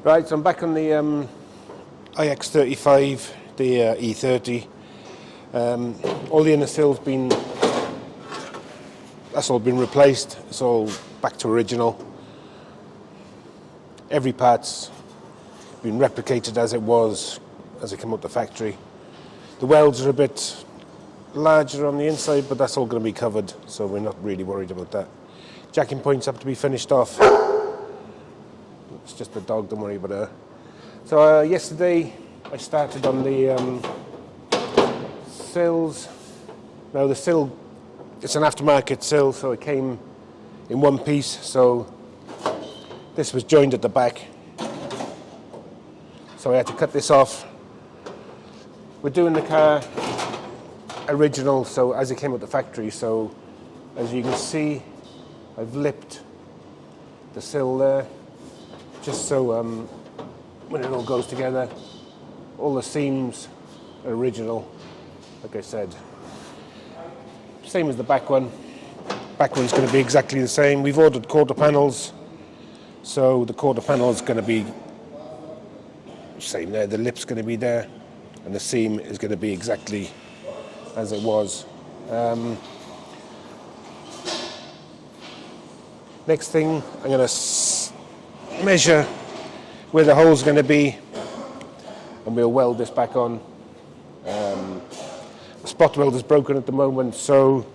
Right, so I'm back on the iX325, the E30. All the inner sill's been, that's all been replaced. It's all back to original. Every part's been replicated as it was, as it came out the factory. The welds are a bit larger on the inside, but that's all going to be covered, so we're not really worried about that. Jacking points have to be finished off. It's just a dog, don't worry about her. So yesterday I started on the sills. Now the sill, it's an aftermarket sill, so it came in one piece, so this was joined at the back. So I had to cut this off. We're doing the car original, so as it came out the factory, so as you can see, I've lipped the sill there, just so when it all goes together, all the seams are original, like I said. Same as the back one. Back one's going to be exactly the same. We've ordered quarter panels, so the quarter panel is going to be same there. The lip's going to be there, and the seam is going to be exactly as it was. Next thing, I'm going to measure where the hole's going to be, and we'll weld this back on. The spot weld is broken at the moment, so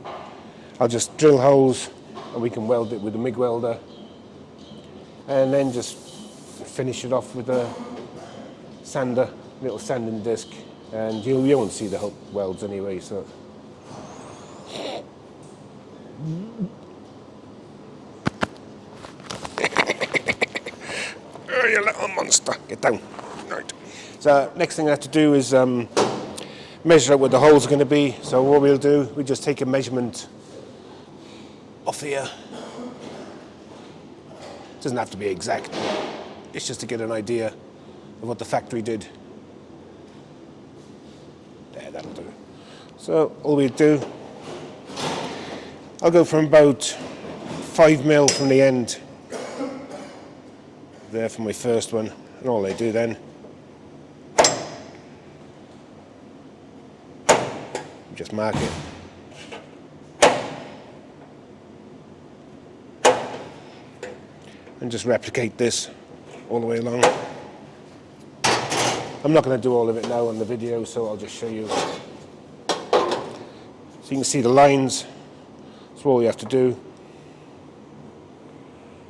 I'll just drill holes and we can weld it with a MIG welder, and then just finish it off with a sander, little sanding disc, and you won't see the welds anyway. So oh, you little monster, get down. Right. So next thing I have to do is measure out where the holes are going to be. So what we'll do, we just take a measurement off here. It doesn't have to be exact, it's just to get an idea of what the factory did. There, that'll do. So all we do, I'll go from about 5 mil from the end there for my first one, and all I do then, just mark it. And just replicate this all the way along. I'm not going to do all of it now on the video, so I'll just show you. So you can see the lines. That's all you have to do.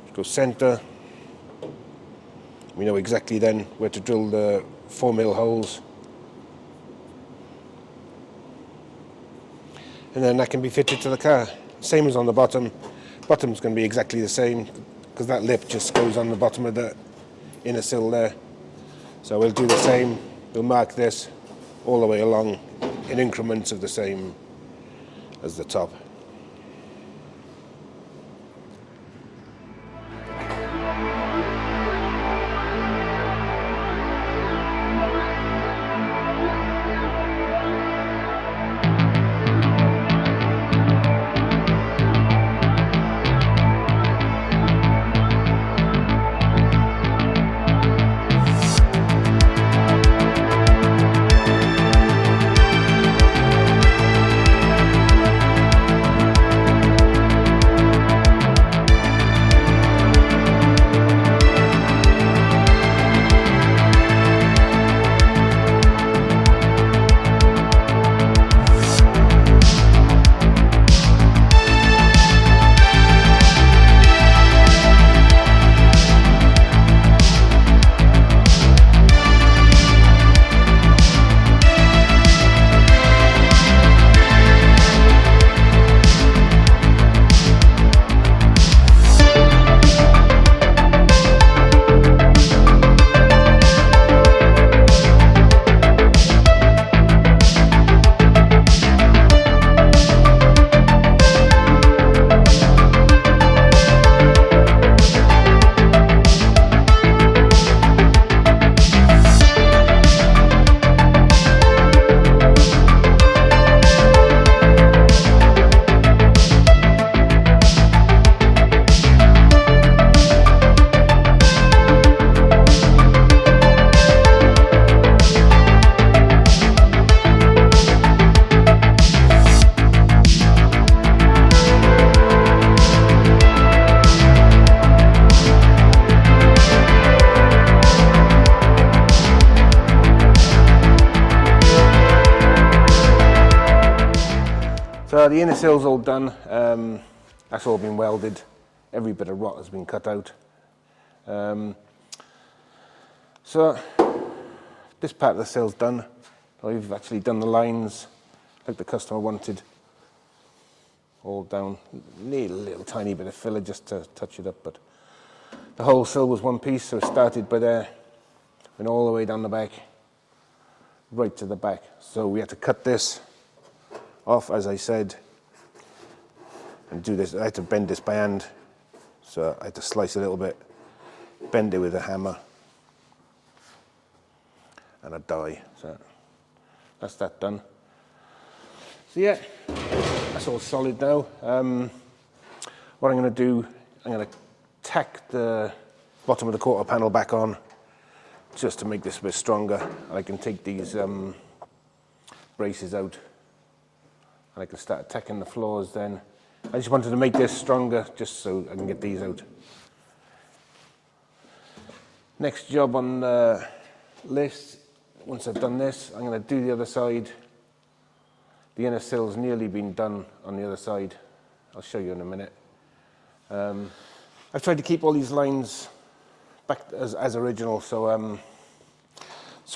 Just go center. We know exactly then where to drill the 4 mil holes. And then that can be fitted to the car. Same as on the bottom. Bottom's going to be exactly the same, because that lip just goes on the bottom of the inner sill there. So we'll do the same. We'll mark this all the way along in increments of the same as the top. So the inner sill's all done. That's all been welded. Every bit of rot has been cut out. So this part of the sill's done. I've actually done the lines like the customer wanted. All down. Need a little tiny bit of filler just to touch it up, but the whole sill was one piece, so it started by there, went all the way down the back, right to the back. So we had to cut this off, as I said, and do this. I had to bend this by hand, so I had to slice a little bit, bend it with a hammer and a die. So that's that done. So yeah, that's all solid now. What I'm going to do, I'm going to tack the bottom of the quarter panel back on just to make this a bit stronger. I can take these braces out and I can start tacking the floors then. I just wanted to make this stronger just so I can get these out. Next job on the list, once I've done this, I'm going to do the other side. The inner sill's nearly been done on the other side. I'll show you in a minute. I've tried to keep all these lines back as original, so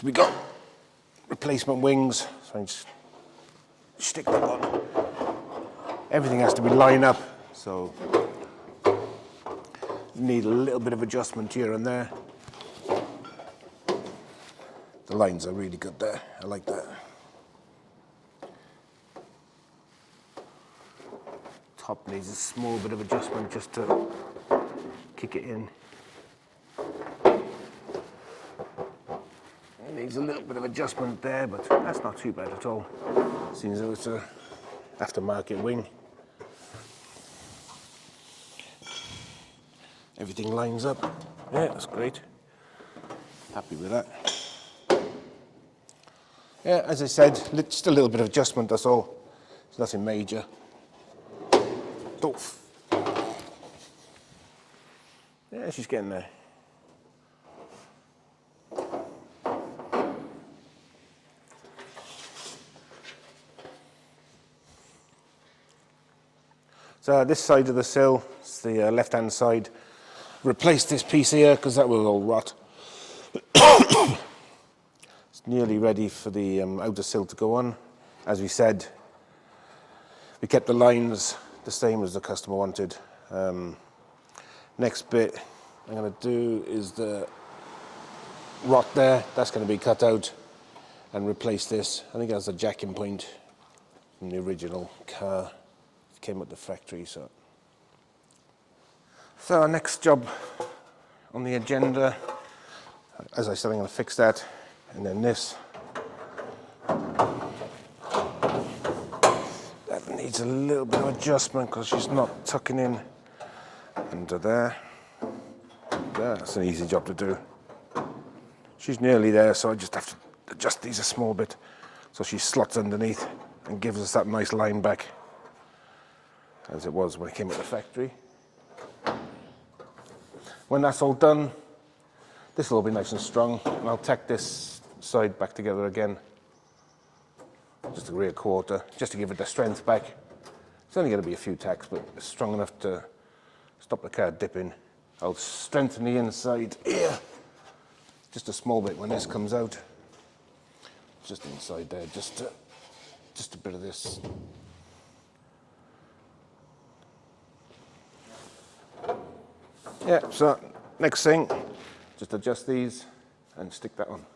we got replacement wings, so I just stick them on. Everything has to be lined up, so need a little bit of adjustment here and there. The lines are really good there, I like that. Top needs a small bit of adjustment just to kick it in. It needs a little bit of adjustment there, but that's not too bad at all. Seems though it's a aftermarket wing. Everything lines up. Yeah, that's great. Happy with that. Yeah, as I said, just a little bit of adjustment, that's all. It's nothing major. Oof. Yeah, she's getting there. So this side of the sill, it's the left-hand side. Replace this piece here because that will all rot. It's nearly ready for the outer sill to go on. As we said, we kept the lines the same as the customer wanted. Next bit I'm going to do is the rot there. That's going to be cut out and replace this. I think that's a jacking point from the original car. It came with the factory. So our next job on the agenda, as I said, I'm going to fix that, and then this. Needs a little bit of adjustment because she's not tucking in under there. That's an easy job to do. She's nearly there, so I just have to adjust these a small bit so she slots underneath and gives us that nice line back as it was when it came out of the factory. When that's all done, this will all be nice and strong, and I'll tack this side back together again. Just a rear quarter, just to give it the strength back. It's only going to be a few tacks, but it's strong enough to stop the car dipping. I'll strengthen the inside here, just a small bit when this comes out. Just inside there, just a bit of this. Yeah, so next thing, just adjust these and stick that on.